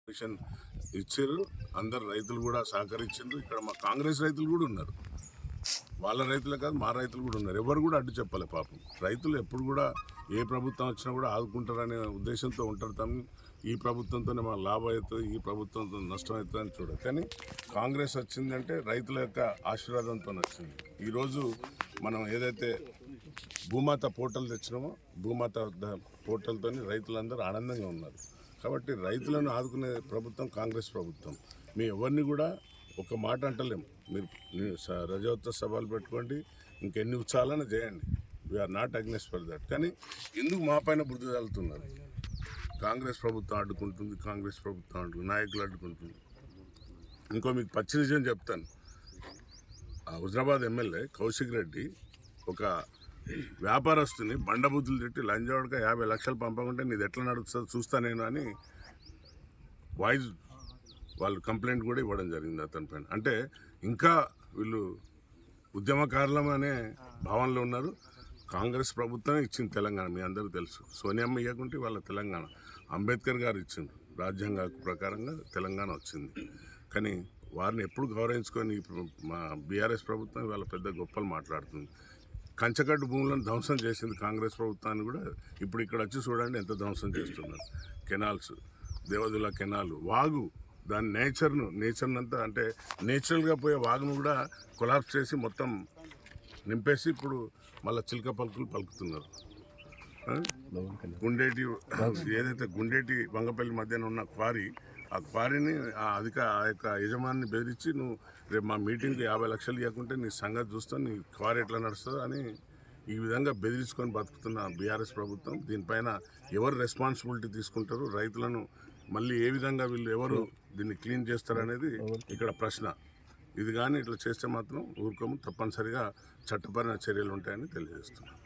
Machine ఇచ్చారు. అందరు రైతులు కూడా సహకరించారు. ఇక్కడ మా కాంగ్రెస్ రైతులు కూడా ఉన్నారు. వాళ్ళ రైతులే కాదు, మా రైతులు కూడా ఉన్నారు. ఎవరు కూడా అడ్డు చెప్పలే. పాపం రైతులు ఎప్పుడు కూడా ఏ ప్రభుత్వం వచ్చినా కూడా ఆదుకుంటారనే ఉద్దేశంతో ఉంటారు. తను ఈ ప్రభుత్వంతోనే మన లాభం అవుతుంది, ఈ ప్రభుత్వంతో నష్టం అవుతుంది అని చూడదు. కానీ కాంగ్రెస్ వచ్చిందంటే రైతుల యొక్క ఆశీర్వాదంతో వచ్చింది. ఈరోజు మనం ఏదైతే భూమాత పోర్టల్ తెచ్చినామో, భూమాత పోర్టల్తో రైతులందరూ ఆనందంగా ఉన్నారు. కాబట్టి రైతులను ఆదుకునే ప్రభుత్వం కాంగ్రెస్ ప్రభుత్వం. మీ ఎవరిని కూడా ఒక మాట అంటలేము. మీరు రజోత్సవ సభలు పెట్టుకోండి, ఇంకెన్ని ఉత్సాహాలను చేయండి. We are not against for that. కానీ ఎందుకు మా పైన బుద్ధి తగులుతున్నారు? కాంగ్రెస్ ప్రభుత్వం అడ్డుకుంటుంది, కాంగ్రెస్ ప్రభుత్వం అడ్డుకుంటుంది, నాయకులు అడ్డుకుంటుంది. ఇంకో మీకు పచ్చి నిజం చెప్తాను. హుజరాబాద్ ఎమ్మెల్యే కౌశిక్ రెడ్డి ఒక వ్యాపారస్తుని బండబుద్ధులు తిట్టి లంజవాడక 50 లక్షలు పంపకుంటే నీది ఎట్లా నడుస్తుంది చూస్తా నేను అని వాయిస్ వాళ్ళు కంప్లైంట్ కూడా ఇవ్వడం జరిగింది అతని పైన. అంటే ఇంకా వీళ్ళు ఉద్యమకారులం అనే భావనలో ఉన్నారు. కాంగ్రెస్ ప్రభుత్వం ఇచ్చింది తెలంగాణ, మీ అందరికీ తెలుసు. సోనియమ్మ ఇవ్వకుంటే వాళ్ళ తెలంగాణ అంబేద్కర్ గారు ఇచ్చింది, రాజ్యాంగ ప్రకారంగా తెలంగాణ వచ్చింది. కానీ వారిని ఎప్పుడు గౌరవించుకొని మా బీఆర్ఎస్ ప్రభుత్వం వాళ్ళ పెద్ద గొప్పలు మాట్లాడుతుంది. కంచకట్టు భూములను ధ్వంసం చేసింది కాంగ్రెస్ ప్రభుత్వాన్ని కూడా ఇప్పుడు ఇక్కడ వచ్చి చూడండి ఎంత ధ్వంసం చేస్తున్నారు. కెనాల్స్, దేవదుల కెనాల్, వాగు, దాని నేచర్ని అంతా అంటే నేచురల్గా పోయే వాగును కూడా కొలాప్స్ చేసి మొత్తం నింపేసి ఇప్పుడు మళ్ళీ చిలక పలుకులు పలుకుతున్నారు. గుండేటి ఏదైతే గుండేటి వంగపల్లి మధ్యన ఉన్న క్వారీ, ఆ క్వారీని ఆ యొక్క యజమానిని బెదిరించి నువ్వు రేపు మా మీటింగ్కి 50 లక్షలు ఇవ్వకుంటే నీ సంగతి చూస్తా, నీ క్వారీ ఎట్లా నడుస్తుందో అని ఈ విధంగా బెదిరించుకొని బతుకుతున్న బీఆర్ఎస్ ప్రభుత్వం. దీనిపైన ఎవరు రెస్పాన్సిబిలిటీ తీసుకుంటారు? రైతులను మళ్ళీ ఏ విధంగా వీళ్ళు ఎవరు దీన్ని క్లీన్ చేస్తారనేది ఇక్కడ ప్రశ్న. ఇది కానీ ఇట్లా చేస్తే మాత్రం ఊరుకోము, తప్పనిసరిగా చట్టపరమైన చర్యలు ఉంటాయని తెలియజేస్తున్నాను.